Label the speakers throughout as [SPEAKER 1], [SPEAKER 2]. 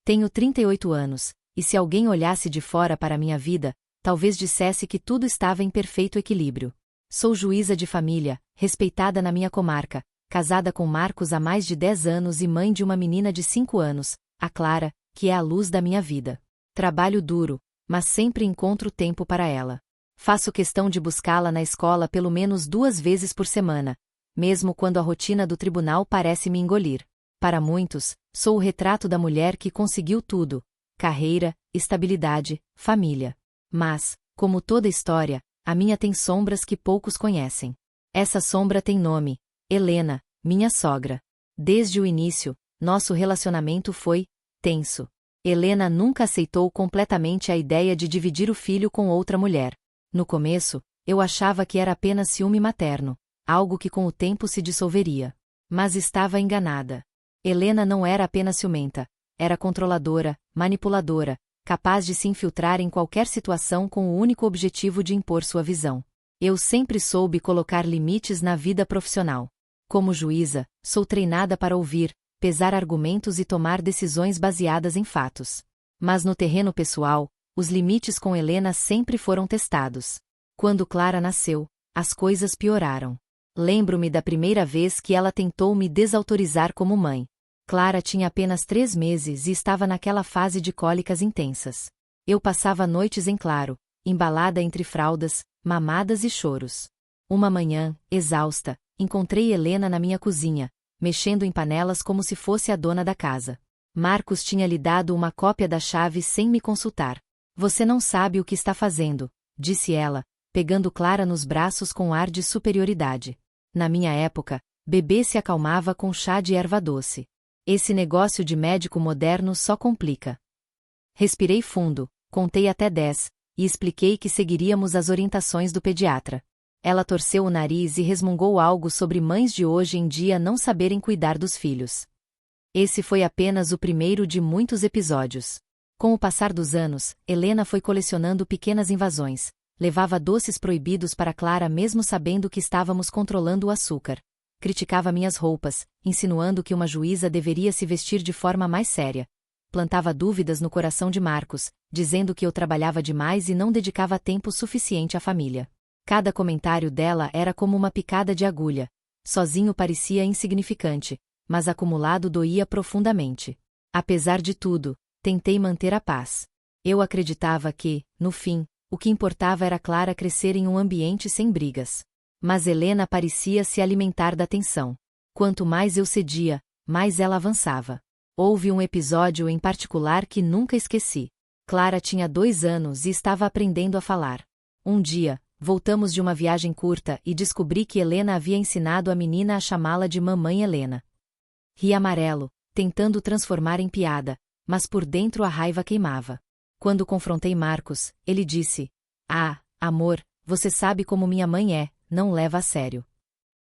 [SPEAKER 1] Tenho 38 anos, e se alguém olhasse de fora para minha vida, talvez dissesse que tudo estava em perfeito equilíbrio. Sou juíza de família, respeitada na minha comarca, casada com Marcos há mais de 10 anos e mãe de uma menina de 5 anos, a Clara, que é a luz da minha vida. Trabalho duro, mas sempre encontro tempo para ela. Faço questão de buscá-la na escola pelo menos 2 vezes por semana, mesmo quando a rotina do tribunal parece me engolir. Para muitos, sou o retrato da mulher que conseguiu tudo: carreira, estabilidade, família. Mas, como toda história, a minha tem sombras que poucos conhecem. Essa sombra tem nome: Helena, minha sogra. Desde o início, nosso relacionamento foi tenso. Helena nunca aceitou completamente a ideia de dividir o filho com outra mulher. No começo, eu achava que era apenas ciúme materno, algo que com o tempo se dissolveria. Mas estava enganada. Helena não era apenas ciumenta, era controladora, manipuladora, capaz de se infiltrar em qualquer situação com o único objetivo de impor sua visão. Eu sempre soube colocar limites na vida profissional. Como juíza, sou treinada para ouvir, pesar argumentos e tomar decisões baseadas em fatos. Mas no terreno pessoal, os limites com Helena sempre foram testados. Quando Clara nasceu, as coisas pioraram. Lembro-me da primeira vez que ela tentou me desautorizar como mãe. Clara tinha apenas 3 meses e estava naquela fase de cólicas intensas. Eu passava noites em claro, embalada entre fraldas, mamadas e choros. Uma manhã, exausta, encontrei Helena na minha cozinha, mexendo em panelas como se fosse a dona da casa. Marcos tinha lhe dado uma cópia da chave sem me consultar. Você não sabe o que está fazendo, disse ela, pegando Clara nos braços com ar de superioridade. Na minha época, bebê se acalmava com chá de erva doce. Esse negócio de médico moderno só complica. Respirei fundo, contei até 10, e expliquei que seguiríamos as orientações do pediatra. Ela torceu o nariz e resmungou algo sobre mães de hoje em dia não saberem cuidar dos filhos. Esse foi apenas o primeiro de muitos episódios. Com o passar dos anos, Helena foi colecionando pequenas invasões. Levava doces proibidos para Clara mesmo sabendo que estávamos controlando o açúcar. Criticava minhas roupas, insinuando que uma juíza deveria se vestir de forma mais séria. Plantava dúvidas no coração de Marcos, dizendo que eu trabalhava demais e não dedicava tempo suficiente à família. Cada comentário dela era como uma picada de agulha. Sozinho parecia insignificante, mas acumulado doía profundamente. Apesar de tudo, tentei manter a paz. Eu acreditava que, no fim, o que importava era Clara crescer em um ambiente sem brigas. Mas Helena parecia se alimentar da tensão. Quanto mais eu cedia, mais ela avançava. Houve um episódio em particular que nunca esqueci. Clara tinha 2 anos e estava aprendendo a falar. Um dia, voltamos de uma viagem curta e descobri que Helena havia ensinado a menina a chamá-la de Mamãe Helena. Ri amarelo, tentando transformar em piada, mas por dentro a raiva queimava. Quando confrontei Marcos, ele disse: "Ah, amor, você sabe como minha mãe é, não leva a sério."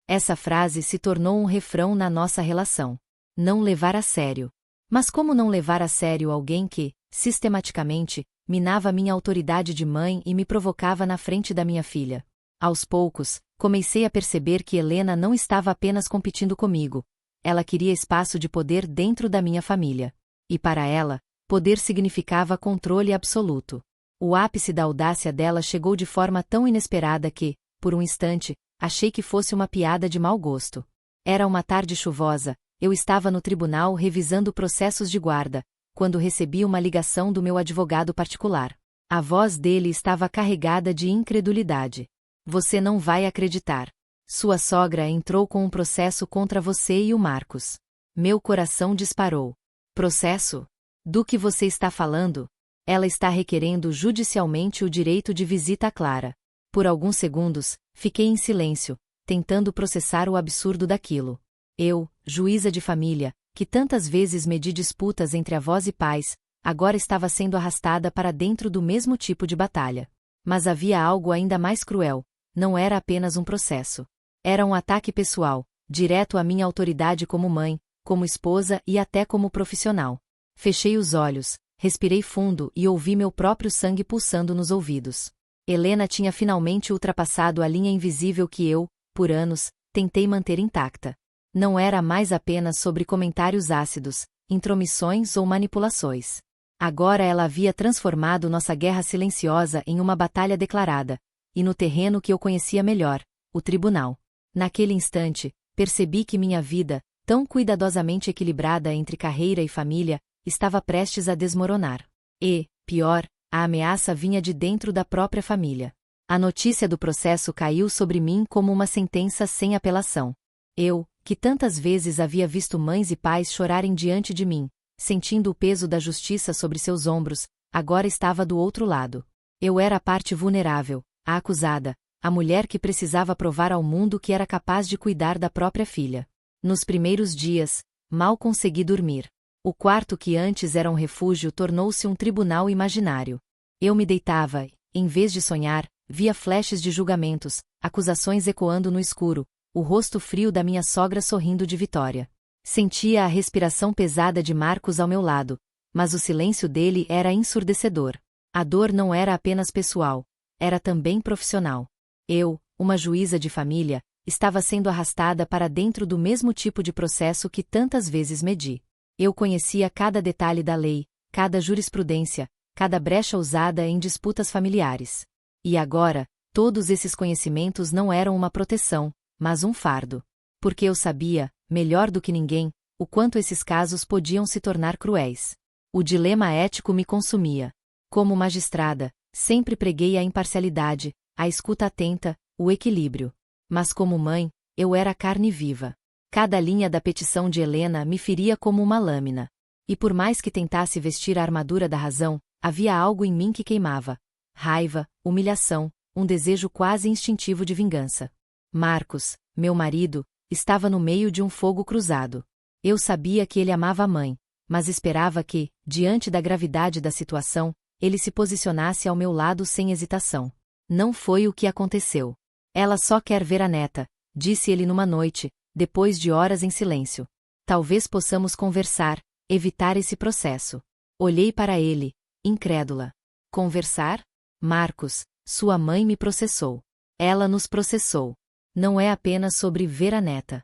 [SPEAKER 1] Essa frase se tornou um refrão na nossa relação. Não levar a sério. Mas como não levar a sério alguém que, sistematicamente, minava minha autoridade de mãe e me provocava na frente da minha filha? Aos poucos, comecei a perceber que Helena não estava apenas competindo comigo. Ela queria espaço de poder dentro da minha família. E para ela, poder significava controle absoluto. O ápice da audácia dela chegou de forma tão inesperada que, por um instante, achei que fosse uma piada de mau gosto. Era uma tarde chuvosa, eu estava no tribunal revisando processos de guarda, quando recebi uma ligação do meu advogado particular. A voz dele estava carregada de incredulidade. "Você não vai acreditar. Sua sogra entrou com um processo contra você e o Marcos." Meu coração disparou. "Processo? Do que você está falando?" "Ela está requerendo judicialmente o direito de visita a Clara." Por alguns segundos, fiquei em silêncio, tentando processar o absurdo daquilo. Eu, juíza de família, que tantas vezes medi disputas entre avós e pais, agora estava sendo arrastada para dentro do mesmo tipo de batalha. Mas havia algo ainda mais cruel. Não era apenas um processo. Era um ataque pessoal, direto à minha autoridade como mãe, como esposa e até como profissional. Fechei os olhos, respirei fundo e ouvi meu próprio sangue pulsando nos ouvidos. Helena tinha finalmente ultrapassado a linha invisível que eu, por anos, tentei manter intacta. Não era mais apenas sobre comentários ácidos, intromissões ou manipulações. Agora ela havia transformado nossa guerra silenciosa em uma batalha declarada, e no terreno que eu conhecia melhor, o tribunal. Naquele instante, percebi que minha vida, tão cuidadosamente equilibrada entre carreira e família, estava prestes a desmoronar. E, pior, a ameaça vinha de dentro da própria família. A notícia do processo caiu sobre mim como uma sentença sem apelação. Eu, que tantas vezes havia visto mães e pais chorarem diante de mim, sentindo o peso da justiça sobre seus ombros, agora estava do outro lado. Eu era a parte vulnerável, a acusada, a mulher que precisava provar ao mundo que era capaz de cuidar da própria filha. Nos primeiros dias, mal consegui dormir. O quarto que antes era um refúgio tornou-se um tribunal imaginário. Eu me deitava e, em vez de sonhar, via flashes de julgamentos, acusações ecoando no escuro, o rosto frio da minha sogra sorrindo de vitória. Sentia a respiração pesada de Marcos ao meu lado, mas o silêncio dele era ensurdecedor. A dor não era apenas pessoal, era também profissional. Eu, uma juíza de família, estava sendo arrastada para dentro do mesmo tipo de processo que tantas vezes medi. Eu conhecia cada detalhe da lei, cada jurisprudência, cada brecha usada em disputas familiares. E agora, todos esses conhecimentos não eram uma proteção, mas um fardo. Porque eu sabia, melhor do que ninguém, o quanto esses casos podiam se tornar cruéis. O dilema ético me consumia. Como magistrada, sempre preguei a imparcialidade, a escuta atenta, o equilíbrio. Mas como mãe, eu era carne viva. Cada linha da petição de Helena me feria como uma lâmina. E por mais que tentasse vestir a armadura da razão, havia algo em mim que queimava. Raiva, humilhação, um desejo quase instintivo de vingança. Marcos, meu marido, estava no meio de um fogo cruzado. Eu sabia que ele amava a mãe, mas esperava que, diante da gravidade da situação, ele se posicionasse ao meu lado sem hesitação. Não foi o que aconteceu. Ela só quer ver a neta, disse ele numa noite, depois de horas em silêncio. Talvez possamos conversar, evitar esse processo. Olhei para ele, incrédula. Conversar? Marcos, sua mãe me processou. Ela nos processou. Não é apenas sobre ver a neta.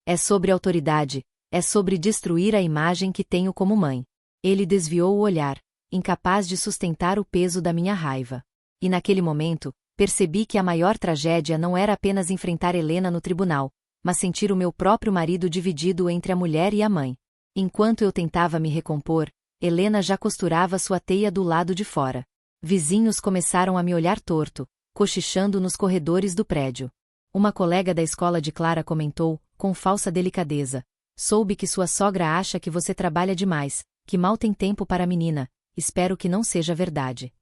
[SPEAKER 1] É sobre autoridade, é sobre destruir a imagem que tenho como mãe. Ele desviou o olhar, incapaz de sustentar o peso da minha raiva. E naquele momento, percebi que a maior tragédia não era apenas enfrentar Helena no tribunal, mas sentir o meu próprio marido dividido entre a mulher e a mãe. Enquanto eu tentava me recompor, Helena já costurava sua teia do lado de fora. Vizinhos começaram a me olhar torto, cochichando nos corredores do prédio. Uma colega da escola de Clara comentou, com falsa delicadeza: "Soube que sua sogra acha que você trabalha demais, que mal tem tempo para a menina, espero que não seja verdade."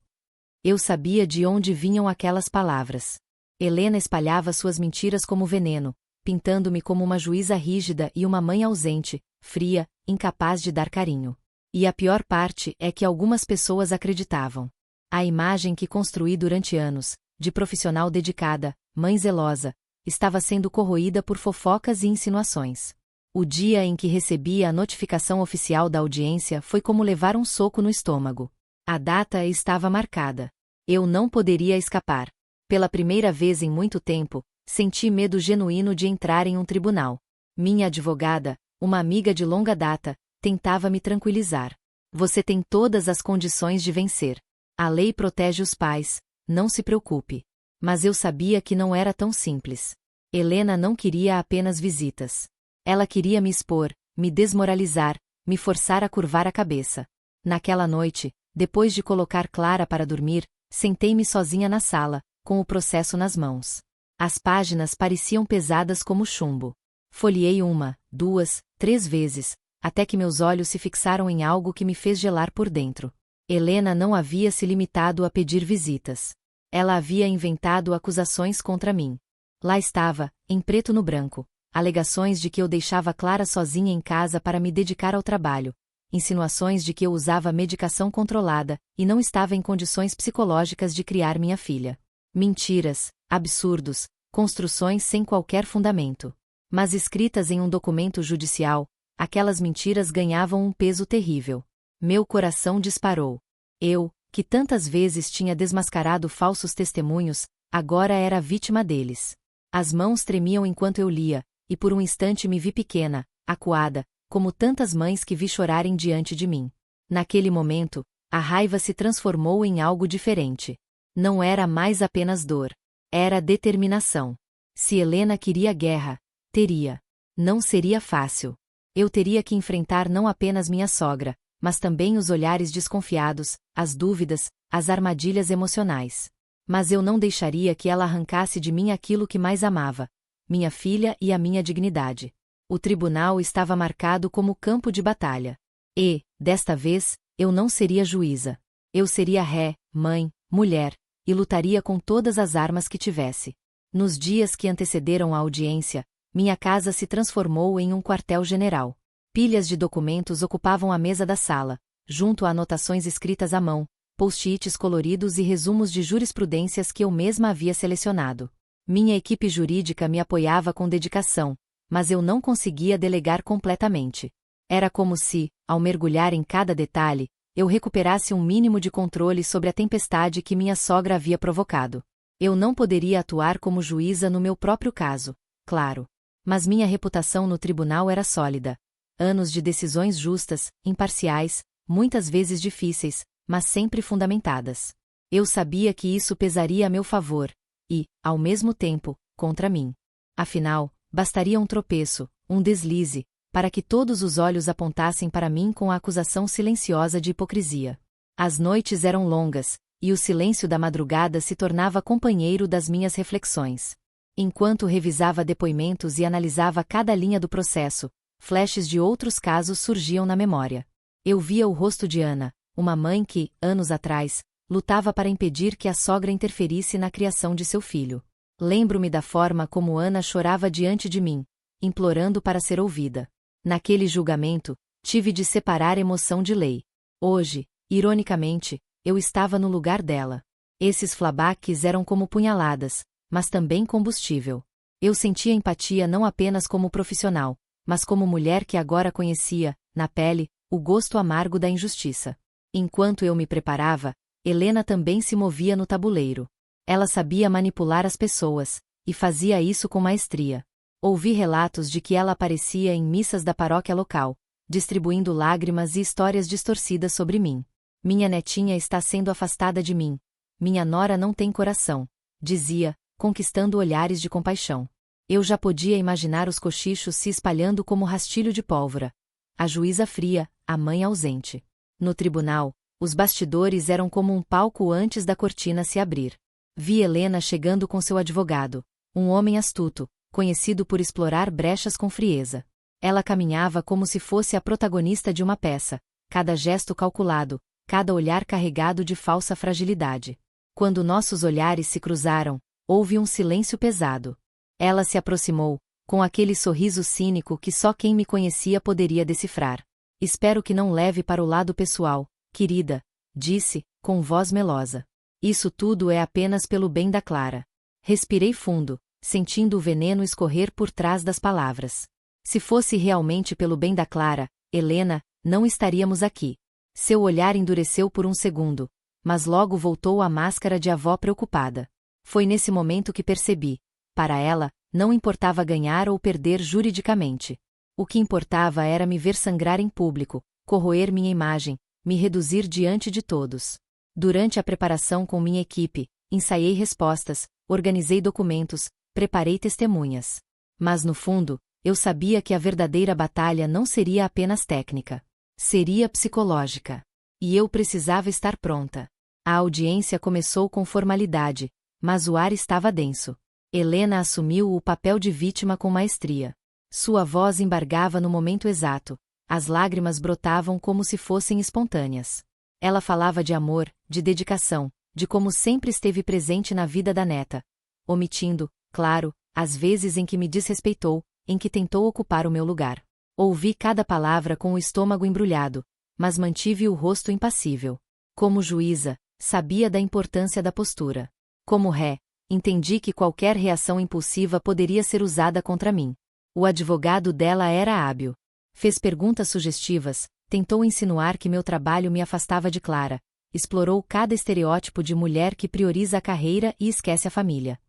[SPEAKER 1] Eu sabia de onde vinham aquelas palavras. Helena espalhava suas mentiras como veneno, pintando-me como uma juíza rígida e uma mãe ausente, fria, incapaz de dar carinho. E a pior parte é que algumas pessoas acreditavam. A imagem que construí durante anos, de profissional dedicada, mãe zelosa, estava sendo corroída por fofocas e insinuações. O dia em que recebi a notificação oficial da audiência foi como levar um soco no estômago. A data estava marcada. Eu não poderia escapar. Pela primeira vez em muito tempo, senti medo genuíno de entrar em um tribunal. Minha advogada, uma amiga de longa data, tentava me tranquilizar. "Você tem todas as condições de vencer. A lei protege os pais, não se preocupe." Mas eu sabia que não era tão simples. Helena não queria apenas visitas. Ela queria me expor, me desmoralizar, me forçar a curvar a cabeça. Naquela noite, depois de colocar Clara para dormir, sentei-me sozinha na sala, com o processo nas mãos. As páginas pareciam pesadas como chumbo. Folheei uma, duas, três vezes, até que meus olhos se fixaram em algo que me fez gelar por dentro. Helena não havia se limitado a pedir visitas. Ela havia inventado acusações contra mim. Lá estava, em preto no branco, alegações de que eu deixava Clara sozinha em casa para me dedicar ao trabalho, insinuações de que eu usava medicação controlada e não estava em condições psicológicas de criar minha filha. Mentiras, absurdos, construções sem qualquer fundamento. Mas escritas em um documento judicial, aquelas mentiras ganhavam um peso terrível. Meu coração disparou. Eu, que tantas vezes tinha desmascarado falsos testemunhos, agora era a vítima deles. As mãos tremiam enquanto eu lia, e por um instante me vi pequena, acuada, como tantas mães que vi chorarem diante de mim. Naquele momento, a raiva se transformou em algo diferente. Não era mais apenas dor. Era determinação. Se Helena queria guerra, teria. Não seria fácil. Eu teria que enfrentar não apenas minha sogra, mas também os olhares desconfiados, as dúvidas, as armadilhas emocionais. Mas eu não deixaria que ela arrancasse de mim aquilo que mais amava, minha filha e a minha dignidade. O tribunal estava marcado como campo de batalha. E, desta vez, eu não seria juíza. Eu seria ré, mãe, mulher, e lutaria com todas as armas que tivesse. Nos dias que antecederam a audiência, minha casa se transformou em um quartel-general. Pilhas de documentos ocupavam a mesa da sala, junto a anotações escritas à mão, post-its coloridos e resumos de jurisprudências que eu mesma havia selecionado. Minha equipe jurídica me apoiava com dedicação, mas eu não conseguia delegar completamente. Era como se, ao mergulhar em cada detalhe, eu recuperasse um mínimo de controle sobre a tempestade que minha sogra havia provocado. Eu não poderia atuar como juíza no meu próprio caso, claro. Mas minha reputação no tribunal era sólida. Anos de decisões justas, imparciais, muitas vezes difíceis, mas sempre fundamentadas. Eu sabia que isso pesaria a meu favor, e, ao mesmo tempo, contra mim. Afinal, bastaria um tropeço, um deslize, para que todos os olhos apontassem para mim com a acusação silenciosa de hipocrisia. As noites eram longas, e o silêncio da madrugada se tornava companheiro das minhas reflexões. Enquanto revisava depoimentos e analisava cada linha do processo, flashes de outros casos surgiam na memória. Eu via o rosto de Ana, uma mãe que, anos atrás, lutava para impedir que a sogra interferisse na criação de seu filho. Lembro-me da forma como Ana chorava diante de mim, implorando para ser ouvida. Naquele julgamento, tive de separar emoção de lei. Hoje, ironicamente, eu estava no lugar dela. Esses flashbacks eram como punhaladas, mas também combustível. Eu sentia empatia não apenas como profissional, mas como mulher que agora conhecia, na pele, o gosto amargo da injustiça. Enquanto eu me preparava, Helena também se movia no tabuleiro. Ela sabia manipular as pessoas, e fazia isso com maestria. Ouvi relatos de que ela aparecia em missas da paróquia local, distribuindo lágrimas e histórias distorcidas sobre mim. Minha netinha está sendo afastada de mim. Minha nora não tem coração, dizia, conquistando olhares de compaixão. Eu já podia imaginar os cochichos se espalhando como rastilho de pólvora. A juíza fria, a mãe ausente. No tribunal, os bastidores eram como um palco antes da cortina se abrir. Vi Helena chegando com seu advogado, um homem astuto, conhecido por explorar brechas com frieza. Ela caminhava como se fosse a protagonista de uma peça, cada gesto calculado, cada olhar carregado de falsa fragilidade. Quando nossos olhares se cruzaram, houve um silêncio pesado. Ela se aproximou, com aquele sorriso cínico que só quem me conhecia poderia decifrar. Espero que não leve para o lado pessoal, querida, disse, com voz melosa. Isso tudo é apenas pelo bem da Clara. Respirei fundo, sentindo o veneno escorrer por trás das palavras. Se fosse realmente pelo bem da Clara, Helena, não estaríamos aqui. Seu olhar endureceu por um segundo, mas logo voltou à máscara de avó preocupada. Foi nesse momento que percebi. Para ela, não importava ganhar ou perder juridicamente. O que importava era me ver sangrar em público, corroer minha imagem, me reduzir diante de todos. Durante a preparação com minha equipe, ensaiei respostas, organizei documentos, preparei testemunhas. Mas no fundo, eu sabia que a verdadeira batalha não seria apenas técnica. Seria psicológica. E eu precisava estar pronta. A audiência começou com formalidade, mas o ar estava denso. Helena assumiu o papel de vítima com maestria. Sua voz embargava no momento exato, as lágrimas brotavam como se fossem espontâneas. Ela falava de amor, de dedicação, de como sempre esteve presente na vida da neta, omitindo, claro, as vezes em que me desrespeitou, em que tentou ocupar o meu lugar. Ouvi cada palavra com o estômago embrulhado, mas mantive o rosto impassível. Como juíza, sabia da importância da postura. Como ré, entendi que qualquer reação impulsiva poderia ser usada contra mim. O advogado dela era hábil. Fez perguntas sugestivas, tentou insinuar que meu trabalho me afastava de Clara, explorou cada estereótipo de mulher que prioriza a carreira e esquece a família.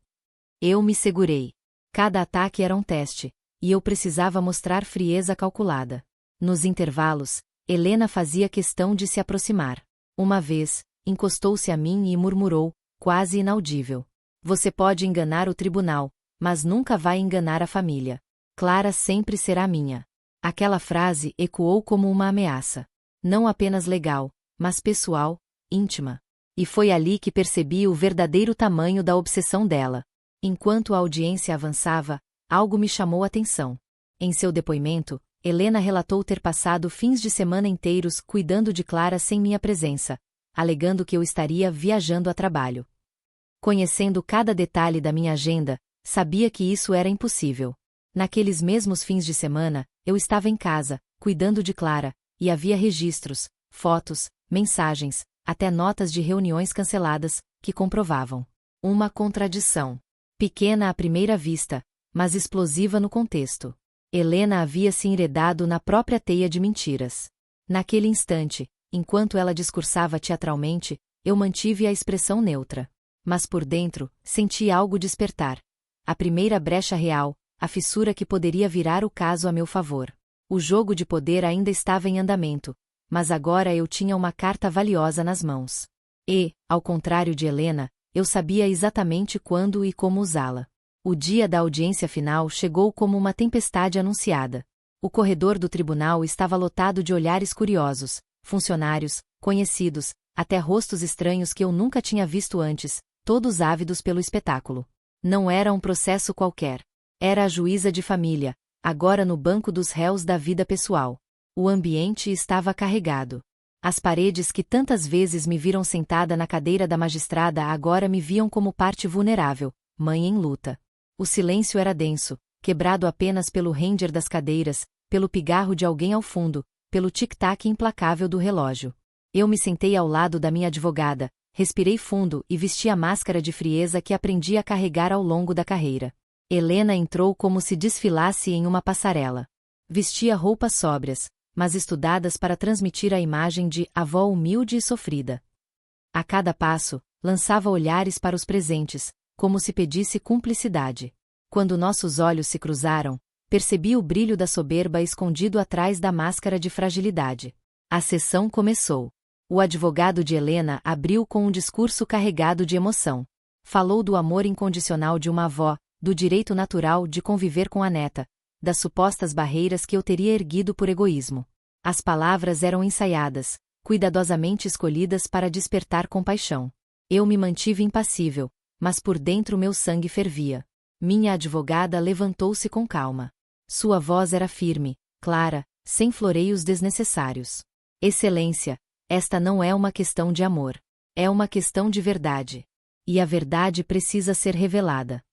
[SPEAKER 1] Eu me segurei. Cada ataque era um teste, e eu precisava mostrar frieza calculada. Nos intervalos, Helena fazia questão de se aproximar. Uma vez, encostou-se a mim e murmurou, quase inaudível: "Você pode enganar o tribunal, mas nunca vai enganar a família. Clara sempre será minha." Aquela frase ecoou como uma ameaça. Não apenas legal, mas pessoal, íntima. E foi ali que percebi o verdadeiro tamanho da obsessão dela. Enquanto a audiência avançava, algo me chamou a atenção. Em seu depoimento, Helena relatou ter passado fins de semana inteiros cuidando de Clara sem minha presença, alegando que eu estaria viajando a trabalho. Conhecendo cada detalhe da minha agenda, sabia que isso era impossível. Naqueles mesmos fins de semana, eu estava em casa, cuidando de Clara, e havia registros, fotos, mensagens, até notas de reuniões canceladas, que comprovavam uma contradição. Pequena à primeira vista, mas explosiva no contexto. Helena havia se enredado na própria teia de mentiras. Naquele instante, enquanto ela discursava teatralmente, eu mantive a expressão neutra. Mas por dentro, senti algo despertar. A primeira brecha real, a fissura que poderia virar o caso a meu favor. O jogo de poder ainda estava em andamento, mas agora eu tinha uma carta valiosa nas mãos. E, ao contrário de Helena, eu sabia exatamente quando e como usá-la. O dia da audiência final chegou como uma tempestade anunciada. O corredor do tribunal estava lotado de olhares curiosos, funcionários, conhecidos, até rostos estranhos que eu nunca tinha visto antes, todos ávidos pelo espetáculo. Não era um processo qualquer. Era a juíza de família, agora no banco dos réus da vida pessoal. O ambiente estava carregado. As paredes que tantas vezes me viram sentada na cadeira da magistrada agora me viam como parte vulnerável, mãe em luta. O silêncio era denso, quebrado apenas pelo ranger das cadeiras, pelo pigarro de alguém ao fundo, pelo tic-tac implacável do relógio. Eu me sentei ao lado da minha advogada, respirei fundo e vesti a máscara de frieza que aprendi a carregar ao longo da carreira. Helena entrou como se desfilasse em uma passarela. Vestia roupas sóbrias, mas estudadas para transmitir a imagem de avó humilde e sofrida. A cada passo, lançava olhares para os presentes, como se pedisse cumplicidade. Quando nossos olhos se cruzaram, percebi o brilho da soberba escondido atrás da máscara de fragilidade. A sessão começou. O advogado de Helena abriu com um discurso carregado de emoção. Falou do amor incondicional de uma avó, do direito natural de conviver com a neta, das supostas barreiras que eu teria erguido por egoísmo. As palavras eram ensaiadas, cuidadosamente escolhidas para despertar compaixão. Eu me mantive impassível, mas por dentro meu sangue fervia. Minha advogada levantou-se com calma. Sua voz era firme, clara, sem floreios desnecessários. Excelência, esta não é uma questão de amor. É uma questão de verdade. E a verdade precisa ser revelada.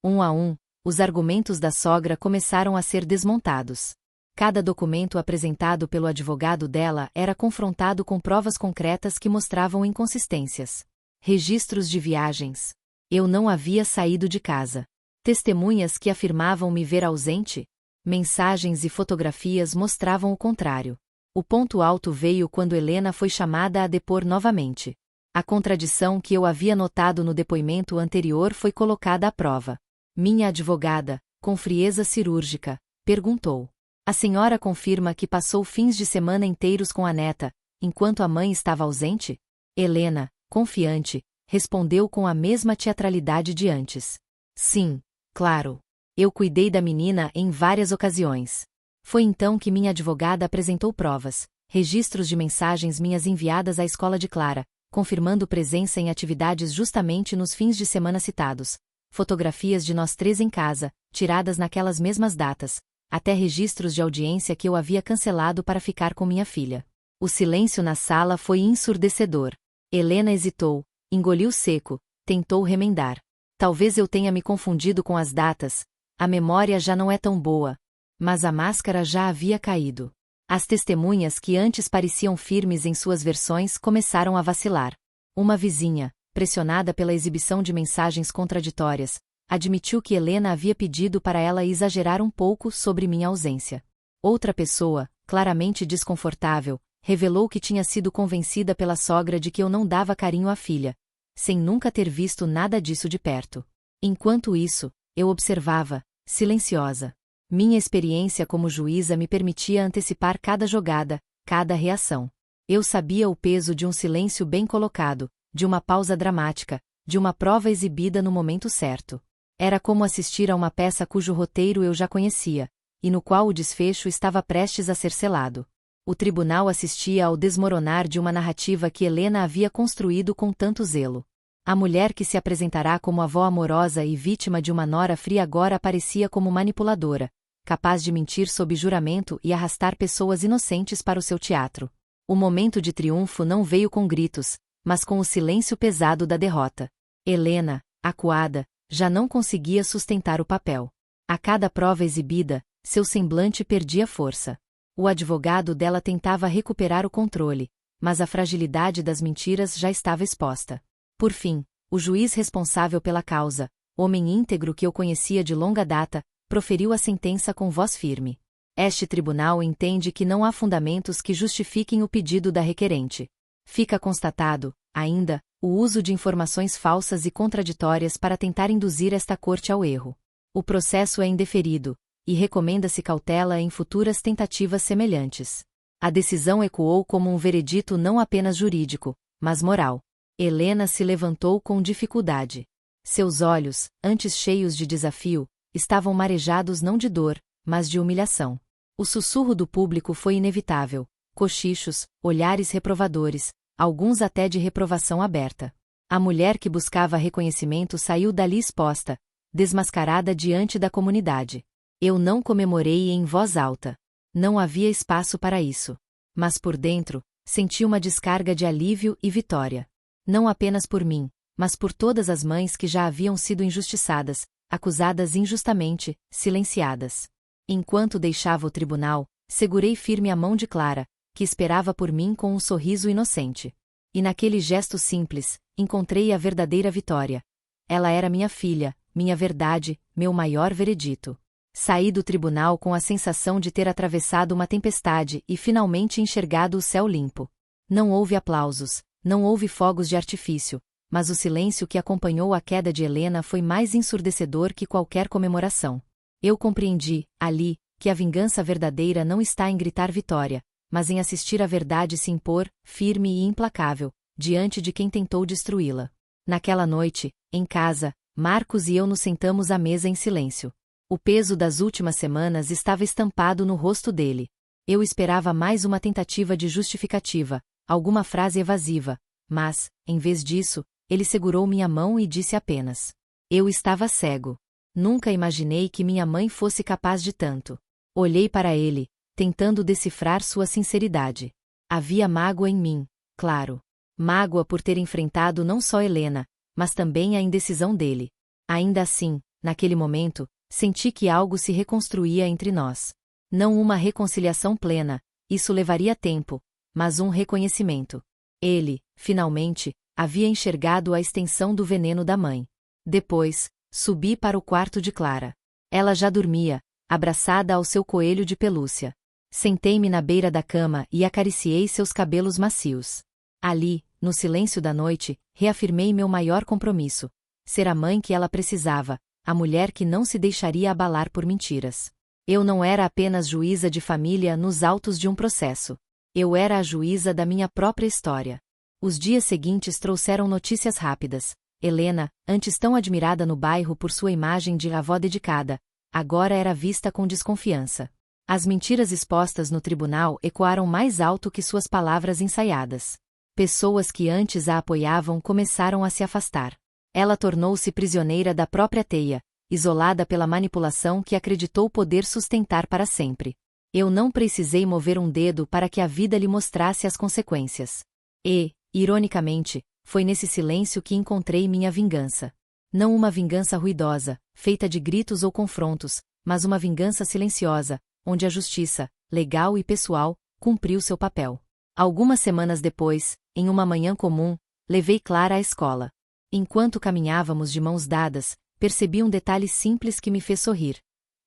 [SPEAKER 1] Um a um, os argumentos da sogra começaram a ser desmontados. Cada documento apresentado pelo advogado dela era confrontado com provas concretas que mostravam inconsistências. Registros de viagens. Eu não havia saído de casa. Testemunhas que afirmavam me ver ausente. Mensagens e fotografias mostravam o contrário. O ponto alto veio quando Helena foi chamada a depor novamente. A contradição que eu havia notado no depoimento anterior foi colocada à prova. Minha advogada, com frieza cirúrgica, perguntou: "A senhora confirma que passou fins de semana inteiros com a neta, enquanto a mãe estava ausente?" Helena, confiante, respondeu com a mesma teatralidade de antes. "Sim, claro. Eu cuidei da menina em várias ocasiões." Foi então que minha advogada apresentou provas, registros de mensagens minhas enviadas à escola de Clara, confirmando presença em atividades justamente nos fins de semana citados, fotografias de nós três em casa, tiradas naquelas mesmas datas, até registros de audiência que eu havia cancelado para ficar com minha filha. O silêncio na sala foi ensurdecedor. Helena hesitou, engoliu seco, tentou remendar. Talvez eu tenha me confundido com as datas, a memória já não é tão boa. Mas a máscara já havia caído. As testemunhas que antes pareciam firmes em suas versões começaram a vacilar. Uma vizinha, pressionada pela exibição de mensagens contraditórias, admitiu que Helena havia pedido para ela exagerar um pouco sobre minha ausência. Outra pessoa, claramente desconfortável, revelou que tinha sido convencida pela sogra de que eu não dava carinho à filha, sem nunca ter visto nada disso de perto. Enquanto isso, eu observava, silenciosa. Minha experiência como juíza me permitia antecipar cada jogada, cada reação. Eu sabia o peso de um silêncio bem colocado, de uma pausa dramática, de uma prova exibida no momento certo. Era como assistir a uma peça cujo roteiro eu já conhecia, e no qual o desfecho estava prestes a ser selado. O tribunal assistia ao desmoronar de uma narrativa que Helena havia construído com tanto zelo. A mulher que se apresentará como avó amorosa e vítima de uma nora fria agora aparecia como manipuladora, capaz de mentir sob juramento e arrastar pessoas inocentes para o seu teatro. O momento de triunfo não veio com gritos, mas com o silêncio pesado da derrota. Helena, acuada, já não conseguia sustentar o papel. A cada prova exibida, seu semblante perdia força. O advogado dela tentava recuperar o controle, mas a fragilidade das mentiras já estava exposta. Por fim, o juiz responsável pela causa, homem íntegro que eu conhecia de longa data, proferiu a sentença com voz firme. Este tribunal entende que não há fundamentos que justifiquem o pedido da requerente. Fica constatado, ainda, o uso de informações falsas e contraditórias para tentar induzir esta corte ao erro. O processo é indeferido, e recomenda-se cautela em futuras tentativas semelhantes. A decisão ecoou como um veredito não apenas jurídico, mas moral. Helena se levantou com dificuldade. Seus olhos, antes cheios de desafio, estavam marejados não de dor, mas de humilhação. O sussurro do público foi inevitável, cochichos, olhares reprovadores, alguns até de reprovação aberta. A mulher que buscava reconhecimento saiu dali exposta, desmascarada diante da comunidade. Eu não comemorei em voz alta. Não havia espaço para isso. Mas por dentro, senti uma descarga de alívio e vitória. Não apenas por mim, mas por todas as mães que já haviam sido injustiçadas, acusadas injustamente, silenciadas. Enquanto deixava o tribunal, segurei firme a mão de Clara, que esperava por mim com um sorriso inocente. E naquele gesto simples, encontrei a verdadeira vitória. Ela era minha filha, minha verdade, meu maior veredito. Saí do tribunal com a sensação de ter atravessado uma tempestade e finalmente enxergado o céu limpo. Não houve aplausos, não houve fogos de artifício, mas o silêncio que acompanhou a queda de Helena foi mais ensurdecedor que qualquer comemoração. Eu compreendi, ali, que a vingança verdadeira não está em gritar vitória, mas em assistir a verdade se impor, firme e implacável, diante de quem tentou destruí-la. Naquela noite, em casa, Marcos e eu nos sentamos à mesa em silêncio. O peso das últimas semanas estava estampado no rosto dele. Eu esperava mais uma tentativa de justificativa, alguma frase evasiva, mas, em vez disso, ele segurou minha mão e disse apenas: eu estava cego. Nunca imaginei que minha mãe fosse capaz de tanto. Olhei para ele, tentando decifrar sua sinceridade. Havia mágoa em mim, claro. Mágoa por ter enfrentado não só Helena, mas também a indecisão dele. Ainda assim, naquele momento, senti que algo se reconstruía entre nós. Não uma reconciliação plena, isso levaria tempo, mas um reconhecimento. Ele, finalmente, havia enxergado a extensão do veneno da mãe. Depois, subi para o quarto de Clara. Ela já dormia, abraçada ao seu coelho de pelúcia. Sentei-me na beira da cama e acariciei seus cabelos macios. Ali, no silêncio da noite, reafirmei meu maior compromisso: ser a mãe que ela precisava, a mulher que não se deixaria abalar por mentiras. Eu não era apenas juíza de família nos autos de um processo. Eu era a juíza da minha própria história. Os dias seguintes trouxeram notícias rápidas. Helena, antes tão admirada no bairro por sua imagem de avó dedicada, agora era vista com desconfiança. As mentiras expostas no tribunal ecoaram mais alto que suas palavras ensaiadas. Pessoas que antes a apoiavam começaram a se afastar. Ela tornou-se prisioneira da própria teia, isolada pela manipulação que acreditou poder sustentar para sempre. Eu não precisei mover um dedo para que a vida lhe mostrasse as consequências. E, ironicamente, foi nesse silêncio que encontrei minha vingança. Não uma vingança ruidosa, feita de gritos ou confrontos, mas uma vingança silenciosa, onde a justiça, legal e pessoal, cumpriu seu papel. Algumas semanas depois, em uma manhã comum, levei Clara à escola. Enquanto caminhávamos de mãos dadas, percebi um detalhe simples que me fez sorrir.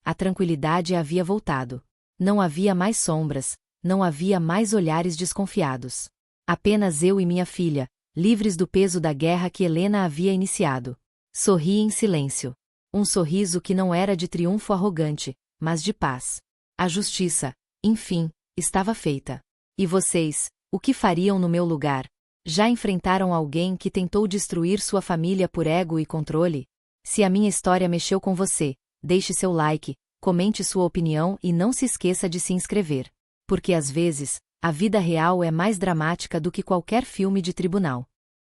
[SPEAKER 1] A tranquilidade havia voltado. Não havia mais sombras, não havia mais olhares desconfiados. Apenas eu e minha filha, livres do peso da guerra que Helena havia iniciado. Sorri em silêncio. Um sorriso que não era de triunfo arrogante, mas de paz. A justiça, enfim, estava feita. E vocês, o que fariam no meu lugar? Já enfrentaram alguém que tentou destruir sua família por ego e controle? Se a minha história mexeu com você, deixe seu like, comente sua opinião e não se esqueça de se inscrever. Porque às vezes, a vida real é mais dramática do que qualquer filme de tribunal.